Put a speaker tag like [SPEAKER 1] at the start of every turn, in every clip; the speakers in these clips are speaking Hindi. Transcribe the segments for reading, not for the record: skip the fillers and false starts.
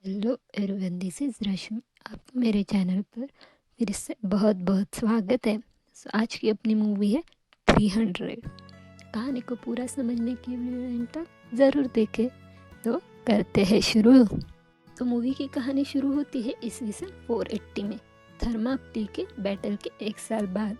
[SPEAKER 1] हेलो एवरीवन, दिस इज़ रश्मि। आपका मेरे चैनल पर फिर से बहुत बहुत स्वागत है। आज की अपनी मूवी है 300। कहानी को पूरा समझने के लिए एंड तक ज़रूर देखें। तो करते हैं शुरू। तो मूवी की कहानी शुरू होती है ईस्वी सन 480 में, थर्माप्टी के बैटल के एक साल बाद।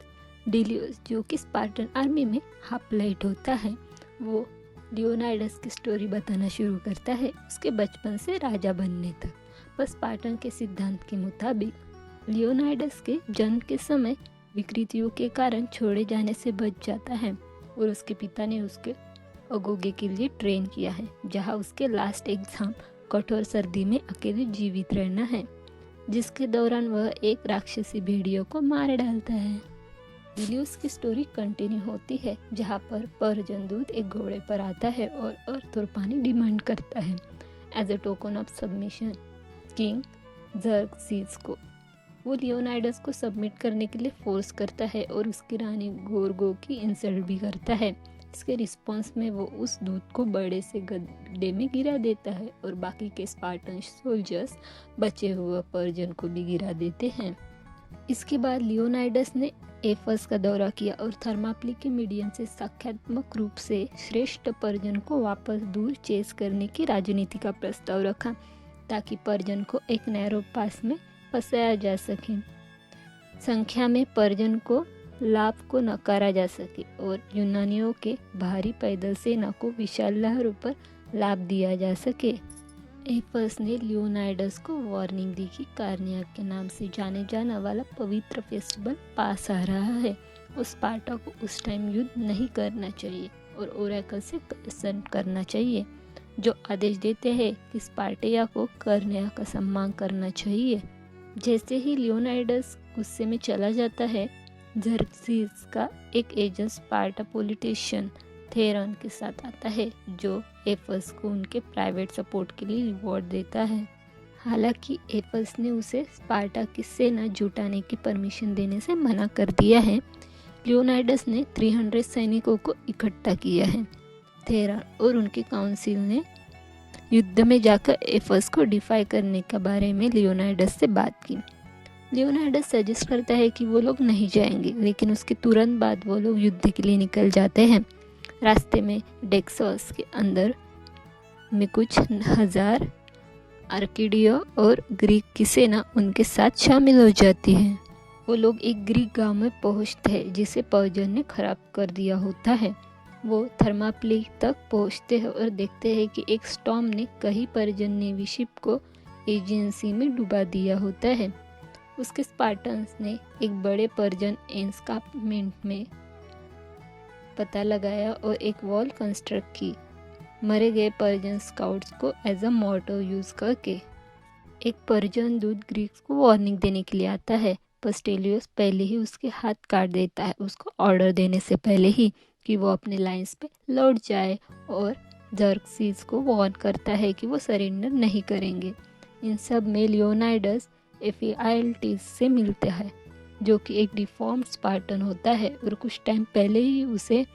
[SPEAKER 1] डिलियोस, जो कि स्पार्टन आर्मी में हाप्लाइट होता है, वो लियोनाइडस की स्टोरी बताना शुरू करता है, उसके बचपन से राजा बनने तक। पर स्पार्टन के सिद्धांत के मुताबिक लियोनाइडस के जन्म के समय विकृतियों के कारण छोड़े जाने से बच जाता है और उसके पिता ने उसके अगोगे के लिए ट्रेन किया है, जहां उसके लास्ट एग्जाम कठोर सर्दी में अकेले जीवित रहना है, जिसके दौरान वह एक राक्षसी भेड़ियों को मार डालता है। डिलियोस की स्टोरी कंटिन्यू होती है, जहाँ पर पर्जन दूत एक घोड़े पर आता है और अर्थ और पानी डिमांड करता है as a token of submission king Xerxes को। वो लियोनाइडस को सबमिट करने के लिए फोर्स करता है और उसकी रानी गोरगो की इंसल्ट भी करता है। इसके रिस्पॉन्स में वो उस दूत को बड़े से गड्ढे में गिरा देता है और बाकी के स्पार्टन सोल्जर्स बचे हुए पर्जन को भी गिरा देते हैं। इसके बाद लियोनाइडस ने एफस का दौरा किया और थर्माप्ली के मीडियम से साक्ष्यात्मक रूप से श्रेष्ठ पर्जन को वापस दूर चेस करने की राजनीति का प्रस्ताव रखा, ताकि पर्जन को एक नैरो पास में फंसाया जा सके, संख्या में पर्जन को लाभ को नकारा जा सके और यूनानियों के भारी पैदल सेना को विशाल लहरों पर लाभ दिया जा सके। एफस ने लियोनाइडस को वार्निंग दी कि कार्निया के नाम से जाने जाने वाला पवित्र फेस्टिवल पास आ रहा है और स्पार्टा को उस टाइम युद्ध नहीं करना चाहिए और ओरेकल से कंसल्ट करना चाहिए, जो आदेश देते हैं कि स्पार्टिया को कार्निया का सम्मान करना चाहिए। जैसे ही लियोनाइडस गुस्से में चला जाता है, ज़र्क्सीज का एक एजेंट स्पार्टा पॉलिटिशियन थेरन के साथ आता है, जो एफस को उनके प्राइवेट सपोर्ट के लिए रिवॉर्ड देता है। हालांकि एफस ने उसे स्पार्टा की सेना जुटाने की परमिशन देने से मना कर दिया है। लियोनाइडस ने 300 सैनिकों को इकट्ठा किया है। थेरन और उनके काउंसिल ने युद्ध में जाकर एफस को डिफाई करने के बारे में लियोनाइडस से बात की। लियोनाइडस सजेस्ट करता है कि वो लोग नहीं जाएंगे, लेकिन उसके तुरंत बाद वो लोग युद्ध के लिए निकल जाते हैं। रास्ते में डेक्सोस के अंदर में कुछ हजार आर्किडियो और ग्रीक की सेना उनके साथ शामिल हो जाती है। वो लोग एक ग्रीक गांव में पहुंचते हैं, जिसे पर्जन ने खराब कर दिया होता है। वो थर्माप्ली तक पहुंचते हैं और देखते हैं कि एक स्टॉर्म ने कई पर्जन नेवी शिप को एजेंसी में डुबा दिया होता है। उसके स्पार्टन्स ने एक बड़े पर्जन एस्कार्पमेंट में पता लगाया और एक वॉल कंस्ट्रक्ट की, मरे गए पर्जन स्काउट्स को एज अ मोर्टो यूज करके। एक पर्जन दूत ग्रीक्स को वार्निंग देने के लिए आता है, पर स्टेलियोस पहले ही उसके हाथ काट देता है, उसको ऑर्डर देने से पहले ही कि वो अपने लाइंस पे लौट जाए, और ज़र्क्सीज को वार्न करता है कि वो सरेंडर नहीं करेंगे। इन सब में लियोनाइडस एफिआल्टीज से मिलता है, जो कि एक डिफॉर्म्ड स्पार्टन होता है और कुछ टाइम पहले ही उसे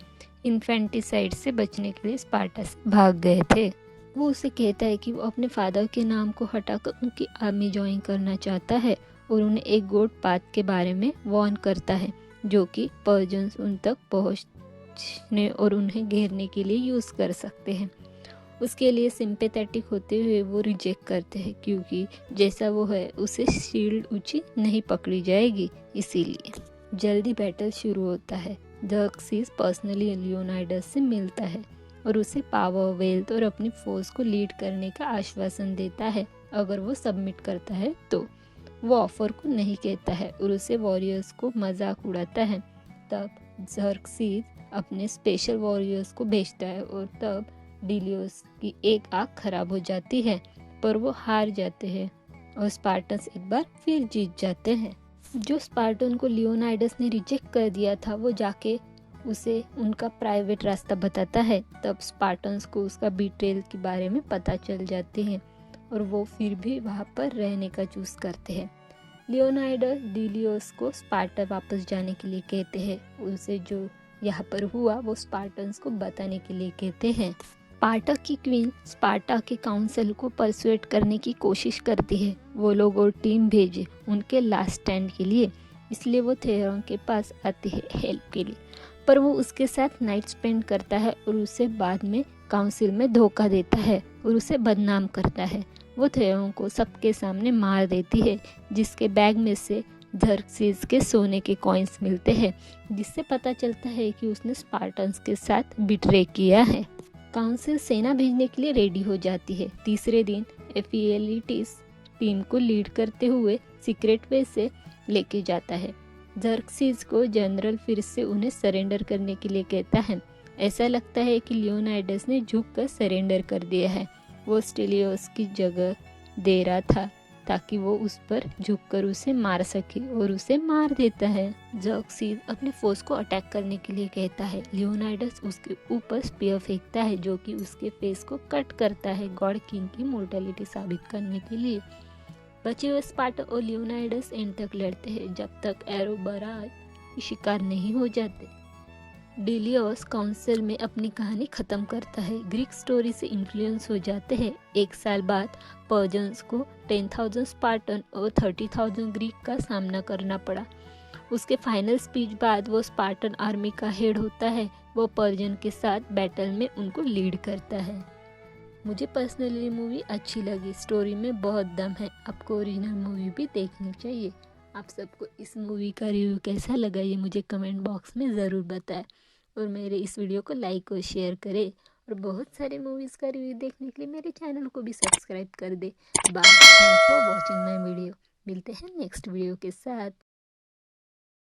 [SPEAKER 1] इन्फेंटिसाइड से बचने के लिए स्पार्टा से भाग गए थे। वो उसे कहता है कि वो अपने फादर के नाम को हटाकर उनकी आर्मी ज्वाइन करना चाहता है और उन्हें एक गोट पाथ के बारे में वार्न करता है, जो कि पर्जन्स उन तक पहुंचने और उन्हें घेरने के लिए यूज़ कर सकते हैं। उसके लिए सिंपैथेटिक होते हुए वो रिजेक्ट करते हैं, क्योंकि जैसा वो है उसे शील्ड ऊंची नहीं पकड़ी जाएगी। इसीलिए जल्दी बैटल शुरू होता है। ज़र्क्सीज पर्सनली लियोनाइडस से मिलता है और उसे पावर, वेल्थ और अपनी फोर्स को लीड करने का आश्वासन देता है अगर वो सबमिट करता है तो। वो ऑफर को नहीं कहता है और उसे वॉरियर्स को मजाक उड़ाता है। तब ज़र्क्सीज अपने स्पेशल वॉरियर्स को भेजता है और तब डिलियोस की एक आँख खराब हो जाती है, पर वो हार जाते हैं और स्पार्टन्स एक बार फिर जीत जाते हैं। जो स्पार्टन को लियोनाइडस ने रिजेक्ट कर दिया था, वो जाके उसे उनका प्राइवेट रास्ता बताता है। तब स्पार्टन्स को उसका बीट्रेल के बारे में पता चल जाते हैं और वो फिर भी वहाँ पर रहने का चूज करते हैं। लियोनाइडस डिलियोस को स्पार्टा वापस जाने के लिए कहते हैं। उनसे जो यहाँ पर हुआ वो स्पार्टन्स को बताने के लिए कहते हैं। स्पार्टा की क्वीन स्पार्टा के काउंसिल को परसुएट करने की कोशिश करती है वो लोग और टीम भेजे उनके लास्ट स्टैंड के लिए, इसलिए वो थेरोन के पास आती है हेल्प के लिए। पर वो उसके साथ नाइट स्पेंड करता है और उसे बाद में काउंसिल में धोखा देता है और उसे बदनाम करता है। वो थेरोन को सबके सामने मार देती है, जिसके बैग में से झर्क्सिस के सोने के कॉइन्स मिलते हैं, जिससे पता चलता है कि उसने स्पार्टन्स के साथ बिट्रे किया है। काउंसिल सेना भेजने के लिए रेडी हो जाती है। तीसरे दिन एफिएलिटिस टीम को लीड करते हुए सीक्रेट वे से लेके जाता है। झर्क्सिस को जनरल फिर से उन्हें सरेंडर करने के लिए कहता है। ऐसा लगता है कि लियोनाइडस ने झुक कर सरेंडर कर दिया है। वो स्टेलियोस की जगह दे रहा था ताकि वो उस पर झुककर उसे मार सके और उसे मार देता है। झर्क्सिस अपने फोर्स को अटैक करने के लिए कहता है। लियोनाइडस उसके ऊपर स्पीयर फेंकता है जो कि उसके फेस को कट करता है गॉड किंग की मोर्टेलिटी साबित करने के लिए। बचे हुए स्पार्टा और लियोनाइडस एंड तक लड़ते हैं जब तक एरोबराज शिकार नहीं हो जाते। डेलियोस काउंसिल में अपनी कहानी खत्म करता है। ग्रीक स्टोरी से इन्फ्लुएंस हो जाते हैं। 1 साल बाद पर्जन्स को 10,000 स्पार्टन और 30,000 ग्रीक का सामना करना पड़ा। उसके फाइनल स्पीच बाद वो स्पार्टन आर्मी का हेड होता है। वो पर्जन के साथ बैटल में उनको लीड करता है। मुझे पर्सनली मूवी अच्छी लगी, स्टोरी में बहुत दम है। आपको ओरिजिनल मूवी भी देखनी चाहिए। आप सबको इस मूवी का रिव्यू कैसा लगा ये मुझे कमेंट बॉक्स में ज़रूर बताएं और मेरे इस वीडियो को लाइक और शेयर करें और बहुत सारे मूवीज़ का रिव्यू देखने के लिए मेरे चैनल को भी सब्सक्राइब कर दे। Bye, thanks for watching my video. मिलते हैं नेक्स्ट वीडियो के साथ।